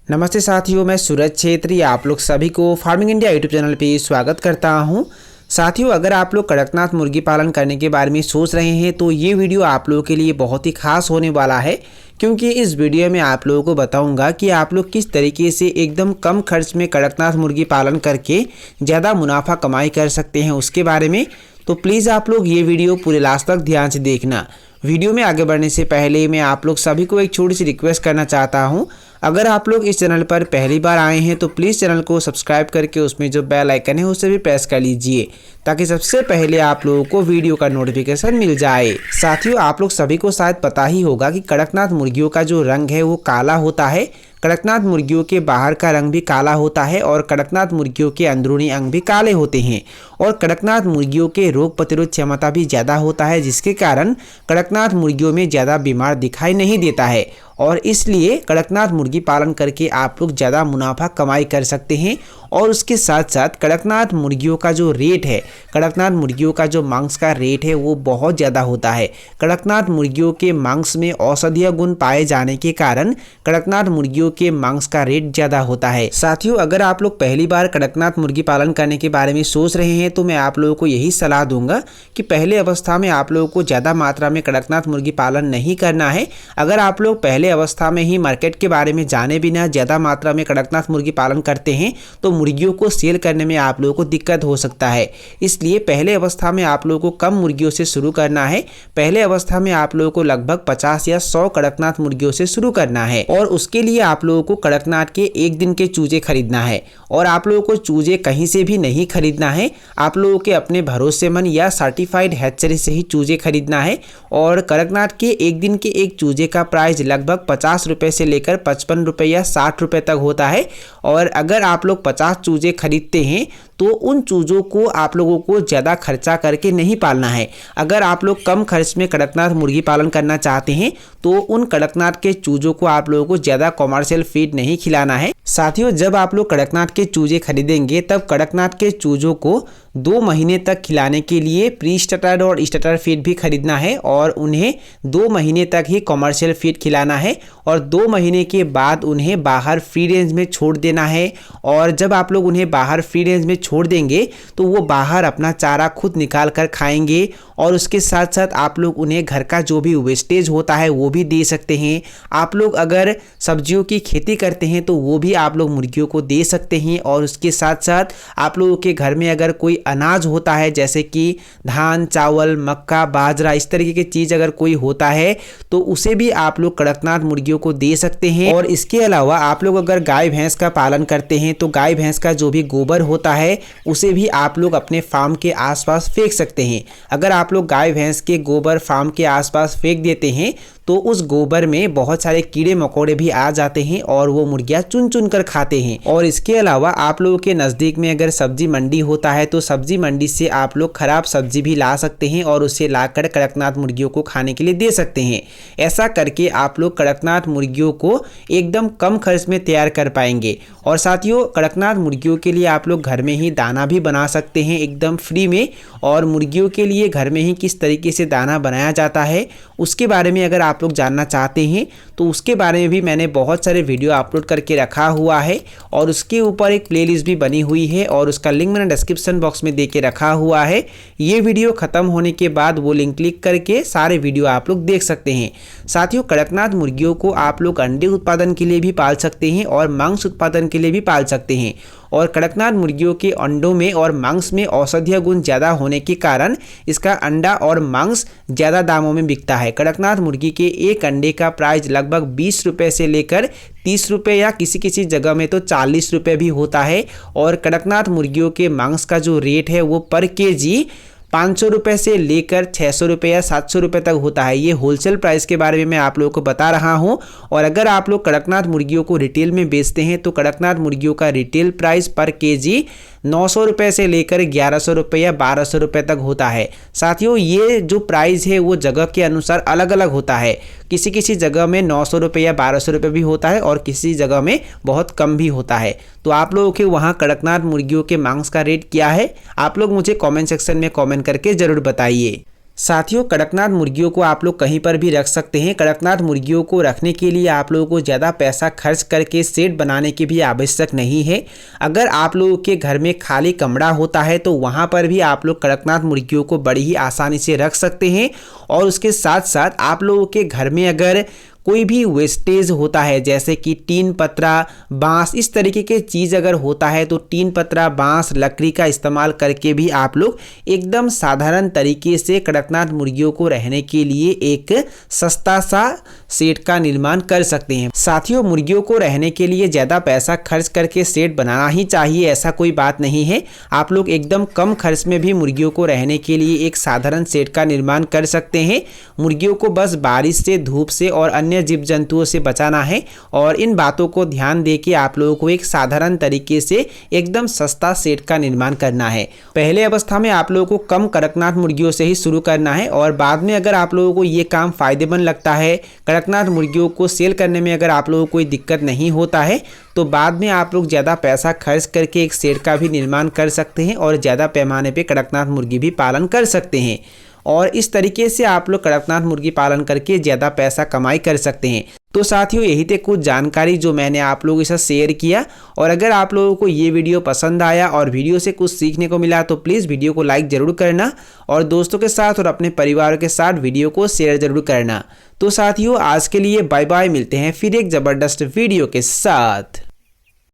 नमस्ते साथियों, मैं सूरज छेत्री आप लोग सभी को फार्मिंग इंडिया यूट्यूब चैनल पे स्वागत करता हूं। साथियों, अगर आप लोग कड़कनाथ मुर्गी पालन करने के बारे में सोच रहे हैं तो ये वीडियो आप लोगों के लिए बहुत ही खास होने वाला है, क्योंकि इस वीडियो में आप लोगों को बताऊंगा कि आप लोग किस तरीके से एकदम कम खर्च में कड़कनाथ मुर्गी पालन करके ज़्यादा मुनाफा कमाई कर सकते हैं उसके बारे में। तो प्लीज़ आप लोग ये वीडियो पूरे लास्ट तक ध्यान से देखना। वीडियो में आगे बढ़ने से पहले मैं आप लोग सभी को एक छोटी सी रिक्वेस्ट करना चाहता हूँ। अगर आप लोग इस चैनल पर पहली बार आए हैं तो प्लीज़ चैनल को सब्सक्राइब करके उसमें जो बेल आइकन है उसे भी प्रेस कर लीजिए, ताकि सबसे पहले आप लोगों को वीडियो का नोटिफिकेशन मिल जाए। साथियों, आप लोग सभी को शायद पता ही होगा कि कड़कनाथ मुर्गियों का जो रंग है वो काला होता है। कड़कनाथ मुर्गियों के बाहर का रंग भी काला होता है और कड़कनाथ मुर्गियों के अंदरूनी अंग भी काले होते हैं। और कड़कनाथ मुर्गियों के रोग प्रतिरोध क्षमता भी ज़्यादा होता है, जिसके कारण कड़कनाथ मुर्गियों में ज़्यादा बीमार दिखाई नहीं देता है। और इसलिए कड़कनाथ मुर्गी पालन करके आप लोग ज़्यादा मुनाफा कमाई कर सकते हैं। और उसके साथ साथ कड़कनाथ मुर्गियों का जो रेट है, कड़कनाथ मुर्गियों का जो मांस का रेट है वो बहुत ज़्यादा होता है। कड़कनाथ मुर्गियों के मांस में औषधीय गुण पाए जाने के कारण कड़कनाथ मुर्गियों के मांस का रेट ज़्यादा होता है। साथियों, अगर आप लोग पहली बार कड़कनाथ मुर्गी पालन करने के बारे में सोच रहे हैं तो मैं आप लोगों को यही सलाह दूंगा कि पहले अवस्था में आप लोगों को ज़्यादा मात्रा में कड़कनाथ मुर्गी पालन नहीं करना है। अगर आप लोग पहले अवस्था में ही मार्केट के बारे में जाने बिना ज़्यादा मात्रा में कड़कनाथ मुर्गी पालन करते हैं तो मुर्गियों को सेल करने में आप लोगों को दिक्कत हो सकता है। इसलिए पहले अवस्था में आप लोगों को कम मुर्गियों से शुरू करना है। पहले अवस्था में आप लोगों को लगभग 50 या 100 कड़कनाथ मुर्गियों से शुरू करना है। और उसके लिए आप लोगों को कड़कनाथ के एक दिन के चूजे खरीदना है। और आप लोगों को चूजे कहीं से भी नहीं खरीदना है, आप लोगों के अपने भरोसेमंद या सर्टिफाइड हैचरी से ही चूजे खरीदना है। और कड़कनाथ के एक दिन के एक चूजे का प्राइस लगभग 50 रुपये से लेकर 55 रुपये या 60 रुपये तक होता है। और अगर आप लोग 50 चूजे खरीदते हैं तो उन चूज़ों को आप लोगों को ज़्यादा खर्चा करके नहीं पालना है। अगर आप लोग कम खर्च में कड़कनाथ मुर्गी पालन करना चाहते हैं तो उन कड़कनाथ के चूज़ों को आप लोगों को ज़्यादा कॉमर्शियल फीड नहीं खिलाना है। साथियों, जब आप लोग कड़कनाथ के चूजे खरीदेंगे तब कड़कनाथ के चूज़ों को 2 महीने तक खिलाने के लिए प्री स्टार्टर और स्टार्टर फीड भी खरीदना है और उन्हें 2 महीने तक ही कॉमर्शियल फीड खिलाना है। और 2 महीने के बाद उन्हें बाहर फ्री रेंज में छोड़ देना है। और जब आप लोग उन्हें बाहर फ्री रेंज में छोड़ देंगे तो वो बाहर अपना चारा खुद निकाल कर खाएंगे। और उसके साथ साथ आप लोग उन्हें घर का जो भी वेस्टेज होता है वो भी दे सकते हैं। आप लोग अगर सब्जियों की खेती करते हैं तो वो भी आप लोग मुर्गियों को दे सकते हैं। और उसके साथ साथ आप लोगों के घर में अगर कोई अनाज होता है, जैसे कि धान, चावल, मक्का, बाजरा, इस तरीके की चीज़ अगर कोई होता है तो उसे भी आप लोग कड़कनाथ मुर्गियों को दे सकते हैं। और इसके अलावा आप लोग अगर गाय भैंस का पालन करते हैं तो गाय भैंस का जो भी गोबर होता है उसे भी आप लोग अपने फार्म के आसपास फेंक सकते हैं। अगर आप लोग गाय भैंस के गोबर फार्म के आसपास फेंक देते हैं तो उस गोबर में बहुत सारे कीड़े मकोड़े भी आ जाते हैं और वो मुर्गियाँ चुन चुन कर खाते हैं। और इसके अलावा आप लोगों के नज़दीक में अगर सब्जी मंडी होता है तो सब्जी मंडी से आप लोग खराब सब्जी भी ला सकते हैं और उसे लाकर कड़कनाथ मुर्गियों को खाने के लिए दे सकते हैं। ऐसा करके आप लोग कड़कनाथ मुर्गियों को एकदम कम खर्च में तैयार कर पाएंगे। और साथियों, कड़कनाथ मुर्गियों के लिए आप लोग घर में ही दाना भी बना सकते हैं एकदम फ्री में। और मुर्गियों के लिए घर में ही किस तरीके से दाना बनाया जाता है उसके बारे में अगर आप लोग जानना चाहते हैं तो उसके बारे में भी मैंने बहुत सारे वीडियो अपलोड करके रखा हुआ है। और उसके ऊपर एक प्लेलिस्ट भी बनी हुई है और उसका लिंक मैंने डिस्क्रिप्शन बॉक्स में दे के रखा हुआ है। ये वीडियो ख़त्म होने के बाद वो लिंक क्लिक करके सारे वीडियो आप लोग देख सकते हैं। साथियों, कड़कनाथ मुर्गियों को आप लोग अंडे उत्पादन के लिए भी पाल सकते हैं और मांस उत्पादन के लिए भी पाल सकते हैं। और कड़कनाथ मुर्गियों के अंडों में और मांस में औषधीय गुण ज़्यादा होने के कारण इसका अंडा और मांस ज़्यादा दामों में बिकता है। कड़कनाथ मुर्गी के एक अंडे का प्राइस लगभग 20 रुपये से लेकर 30 रुपये या किसी किसी जगह में तो 40 रुपये भी होता है। और कड़कनाथ मुर्गियों के मांस का जो रेट है वो पर केजी 500 रुपये से लेकर 600 रुपये या 700 रुपये तक होता है। ये होलसेल प्राइस के बारे में मैं आप लोगों को बता रहा हूँ। और अगर आप लोग कड़कनाथ मुर्गियों को रिटेल में बेचते हैं तो कड़कनाथ मुर्गियों का रिटेल प्राइस पर केजी 900 रुपये से लेकर 1100 रुपये या 1200 रुपये तक होता है। साथियों, ये जो प्राइस है वो जगह के अनुसार अलग अलग होता है। किसी किसी जगह में 900 रुपये या 1200 रुपये भी होता है और किसी जगह में बहुत कम भी होता है। तो आप लोगों के वहाँ कड़कनाथ मुर्गियों के मांस का रेट क्या है, आप लोग मुझे कमेंट सेक्शन में कमेंट करके ज़रूर बताइए। साथियों, कड़कनाथ मुर्गियों को आप लोग कहीं पर भी रख सकते हैं। कड़कनाथ मुर्गियों को रखने के लिए आप लोगों को ज़्यादा पैसा खर्च करके शेड बनाने की भी आवश्यक नहीं है। अगर आप लोगों के घर में खाली कमरा होता है तो वहाँ पर भी आप लोग कड़कनाथ मुर्गियों को बड़ी ही आसानी से रख सकते हैं। और उसके साथ साथ आप लोगों के घर में अगर कोई भी वेस्टेज होता है, जैसे कि टीन पत्रा, बांस, इस तरीके के चीज़ अगर होता है तो टीन पत्रा, बांस, लकड़ी का इस्तेमाल करके भी आप लोग एकदम साधारण तरीके से कड़कनाथ मुर्गियों को रहने के लिए एक सस्ता सा शेड का निर्माण कर सकते हैं। साथियों, मुर्गियों को रहने के लिए ज़्यादा पैसा खर्च करके शेड बनाना ही चाहिए, ऐसा कोई बात नहीं है। आप लोग एकदम कम खर्च में भी मुर्गियों को रहने के लिए एक साधारण शेड का निर्माण कर सकते हैं। मुर्गियों को बस बारिश से, धूप से और अन्य जीव जंतुओं से बचाना है और इन बातों को ध्यान देके आप लोगों को एक साधारण तरीके से एकदम सस्ता शेड का निर्माण करना है। पहले अवस्था में आप लोगों को कम कड़कनाथ मुर्गियों से ही शुरू करना है और बाद में अगर आप लोगों को ये काम फायदेमंद लगता है, कड़कनाथ मुर्गियों को सेल करने में अगर आप लोगों को कोई दिक्कत नहीं होता है, तो बाद में आप लोग ज़्यादा पैसा खर्च करके एक शेड का भी निर्माण कर सकते हैं और ज़्यादा पैमाने पे कड़कनाथ मुर्गी भी पालन कर सकते हैं। और इस तरीके से आप लोग कड़कनाथ मुर्गी पालन करके ज़्यादा पैसा कमाई कर सकते हैं। तो साथियों, यही थे कुछ जानकारी जो मैंने आप लोगों के साथ शेयर किया। और अगर आप लोगों को ये वीडियो पसंद आया और वीडियो से कुछ सीखने को मिला तो प्लीज़ वीडियो को लाइक ज़रूर करना और दोस्तों के साथ और अपने परिवार के साथ वीडियो को शेयर ज़रूर करना। तो साथियों, आज के लिए बाय बाय, मिलते हैं फिर एक ज़बरदस्त वीडियो के साथ।